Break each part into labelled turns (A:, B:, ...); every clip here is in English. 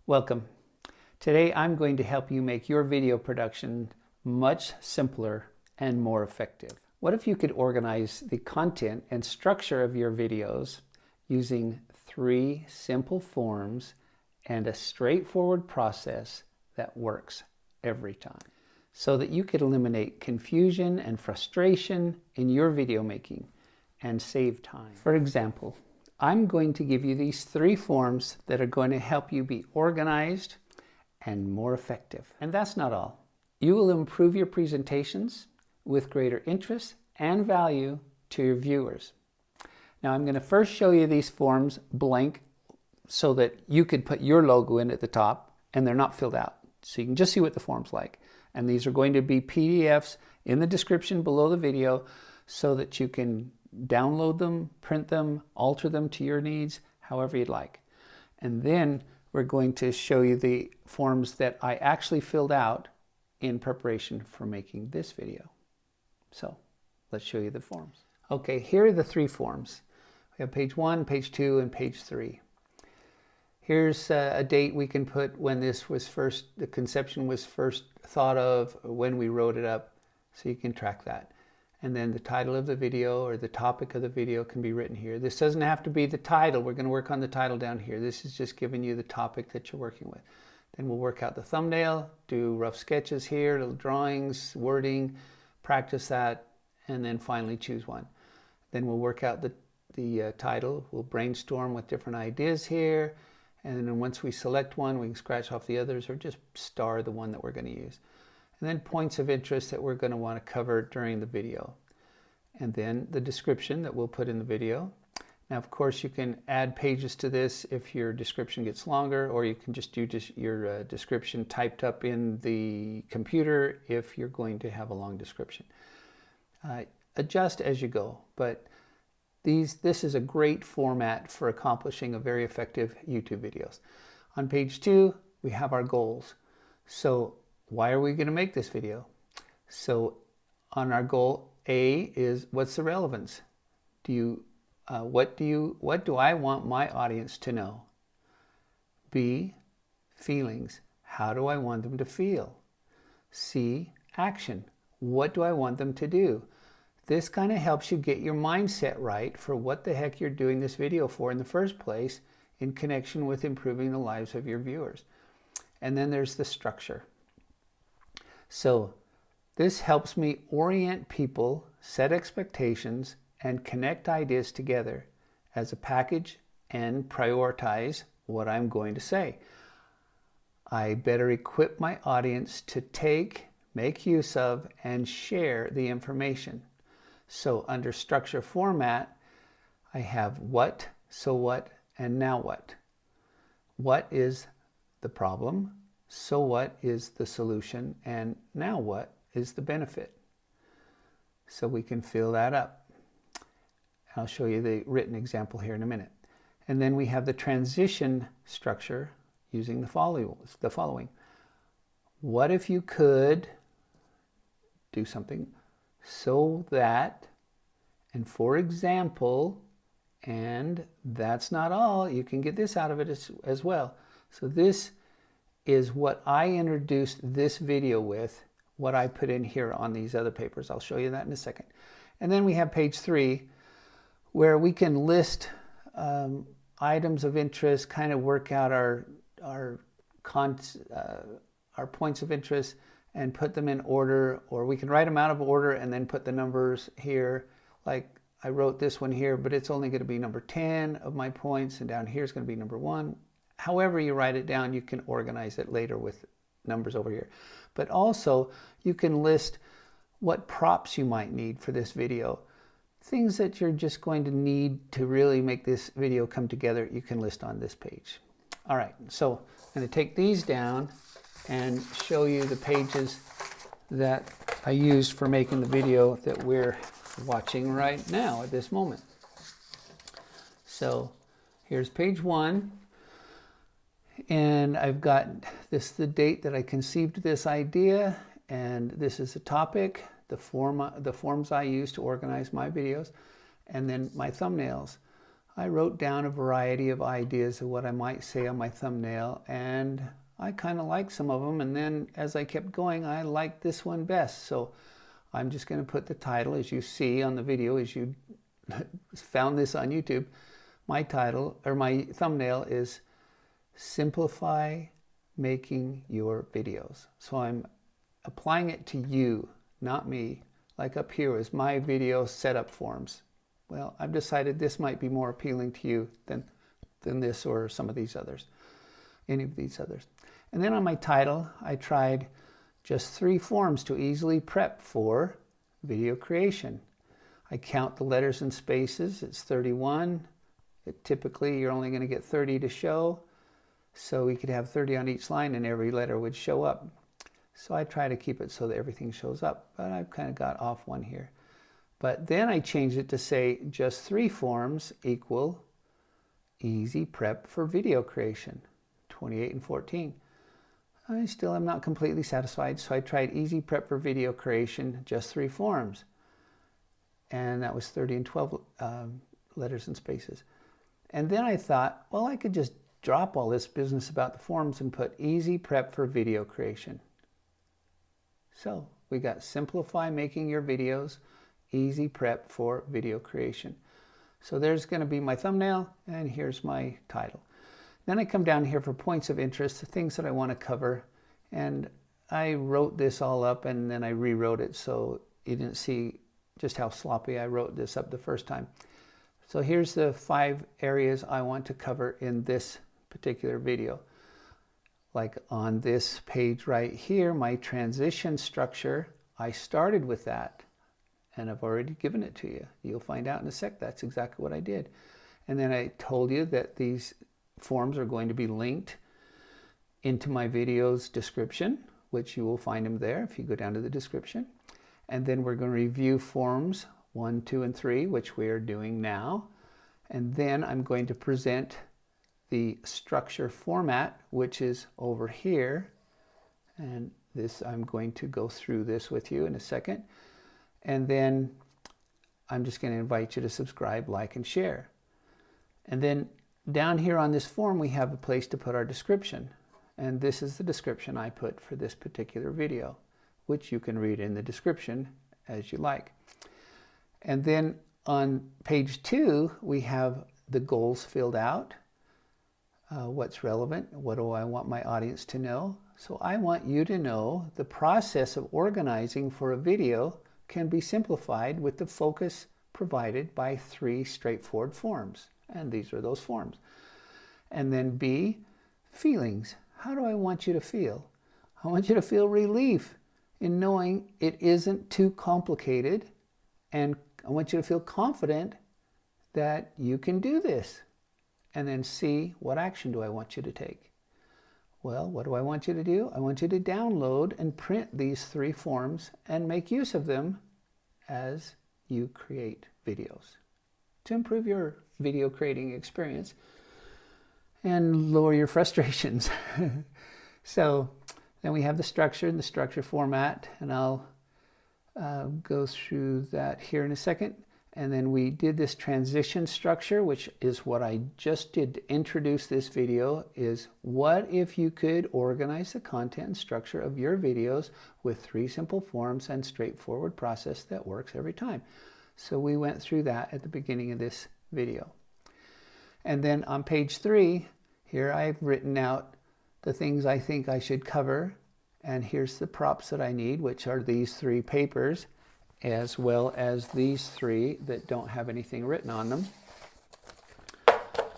A: Welcome. Today I'm going to help you make your video production much simpler and more effective. What if you could organize the content and structure of your videos using 3 simple forms and a straightforward process that works every time, so that you could eliminate confusion and frustration in your video making and save time. For example, I'm going to give you these 3 forms that are going to help you be organized and more effective. And that's not all. You will improve your presentations with greater interest and value to your viewers. Now I'm going to first show you these forms blank so that you could put your logo in at the top and they're not filled out. So you can just see what the form's like. And these are going to be PDFs in the description below the video so that you can download them, print them, alter them to your needs, however you'd like. And then we're going to show you the forms that I actually filled out in preparation for making this video. So let's show you the forms. Okay, here are the 3 forms. We have page 1, page 2, and page 3. Here's a date we can put when this was first, the conception was first thought of, when we wrote it up, so you can track that. And then the title of the video or the topic of the video can be written here. This doesn't have to be the title. We're going to work on the title down here. This is just giving you the topic that you're working with. Then we'll work out the thumbnail, do rough sketches here, little drawings, wording, practice that, and then finally choose one. Then we'll work out the title. We'll brainstorm with different ideas here. And then once we select one, we can scratch off the others or just star the one that we're going to use. And then points of interest that we're going to want to cover during the video. And then the description that we'll put in the video. Now, of course, you can add pages to this if your description gets longer, or you can just do your description typed up in the computer if you're going to have a long description. Adjust as you go, but this is a great format for accomplishing a very effective YouTube videos. On page 2, we have our goals. So why are we going to make this video? So on our goal A is, what's the relevance? What do I want my audience to know? B, feelings. How do I want them to feel? C, action. What do I want them to do? This kind of helps you get your mindset right for what the heck you're doing this video for in the first place, in connection with improving the lives of your viewers. And then there's the structure. So this helps me orient people, set expectations, and connect ideas together as a package and prioritize what I'm going to say. I better equip my audience to take, make use of, and share the information. So under structure format, I have what, so what, and now what. What is the problem? So what is the solution? And now what is the benefit? So we can fill that up. I'll show you the written example here in a minute. And then we have the transition structure using the following. What if you could do something so that, and for example, and that's not all, you can get this out of it as well. So this is what I introduced this video with, what I put in here on these other papers. I'll show you that in a second. And then we have page 3, where we can list items of interest, kind of work out our points of interest and put them in order, or we can write them out of order and then put the numbers here. Like I wrote this one here, but it's only going to be number 10 of my points, and down here is going to be number 1. However you write it down, you can organize it later with numbers over here. But also, you can list what props you might need for this video. Things that you're just going to need to really make this video come together, you can list on this page. All right, so I'm going to take these down and show you the pages that I used for making the video that we're watching right now at this moment. So here's page 1. And I've got the date that I conceived this idea, and this is the topic, the forms I use to organize my videos, and then my thumbnails. I wrote down a variety of ideas of what I might say on my thumbnail, and I kind of liked some of them, and then as I kept going, I liked this one best. So I'm just going to put the title, as you see on the video, as you found this on YouTube. My title, or my thumbnail, is Simplify Making Your Videos. So I'm applying it to you, not me. Like up here is my video setup forms. Well, I've decided this might be more appealing to you than this or some of these others, any of these others. And then on my title, I tried just 3 forms to easily prep for video creation. I count the letters and spaces. It's 31. Typically, you're only going to get 30 to show. So we could have 30 on each line and every letter would show up. So I try to keep it so that everything shows up, but I've kind of got off one here. But then I changed it to say just 3 forms equal easy prep for video creation, 28 and 14. I still am not completely satisfied, so I tried easy prep for video creation, just 3 forms. And that was 30 and 12 letters and spaces. And then I thought, well, I could just drop all this business about the forms and put easy prep for video creation. So we got simplify making your videos, easy prep for video creation. So there's going to be my thumbnail, and here's my title. Then I come down here for points of interest, the things that I want to cover, and I wrote this all up and then I rewrote it so you didn't see just how sloppy I wrote this up the first time. So here's the 5 areas I want to cover in this particular video. Like on this page right here, my transition structure, I started with that. And I've already given it to you. You'll find out in a sec that's exactly what I did. And then I told you that these forms are going to be linked into my video's description, which you will find them there if you go down to the description. And then we're going to review forms 1, 2, and 3, which we are doing now. And then I'm going to present the structure format, which is over here. And this, I'm going to go through this with you in a second. And then I'm just going to invite you to subscribe, like, and share. And then down here on this form, we have a place to put our description. And this is the description I put for this particular video, which you can read in the description as you like. And then on page 2, we have the goals filled out. What's relevant? What do I want my audience to know? So I want you to know the process of organizing for a video can be simplified with the focus provided by 3 straightforward forms. And these are those forms. And then B, feelings. How do I want you to feel? I want you to feel relief in knowing it isn't too complicated. And I want you to feel confident that you can do this. And then C, what action do I want you to take? Well, what do I want you to do? I want you to download and print these 3 forms and make use of them as you create videos to improve your video creating experience and lower your frustrations. So then we have the structure and the structure format, and I'll go through that here in a second. And then we did this transition structure, which is what I just did to introduce this video, is what if you could organize the content and structure of your videos with 3 simple forms and straightforward process that works every time. So we went through that at the beginning of this video. And then on page 3, here I've written out the things I think I should cover. And here's the props that I need, which are these 3 papers, as well as these 3 that don't have anything written on them.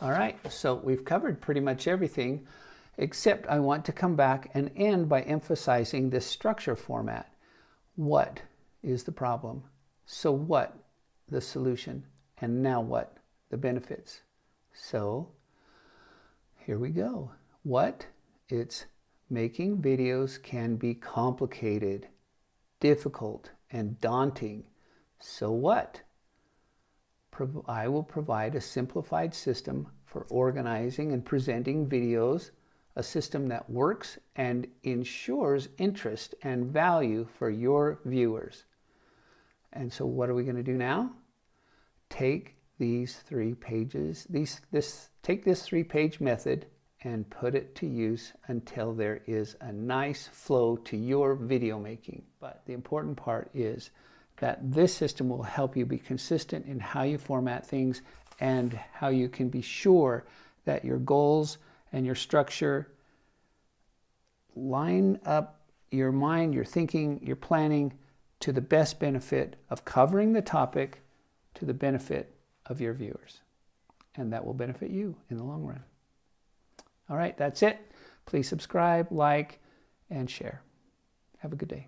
A: All right, so we've covered pretty much everything, except I want to come back and end by emphasizing this structure format. What is the problem? So what? The solution. And now what? The benefits. So here we go. What? It's making videos can be complicated, difficult, and daunting. So what? I will provide a simplified system for organizing and presenting videos, a system that works and ensures interest and value for your viewers. And so what are we going to do now? Take these 3 pages, take this 3-page method and put it to use until there is a nice flow to your video making. But the important part is that this system will help you be consistent in how you format things and how you can be sure that your goals and your structure line up your mind, your thinking, your planning to the best benefit of covering the topic to the benefit of your viewers. And that will benefit you in the long run. All right, that's it. Please subscribe, like, and share. Have a good day.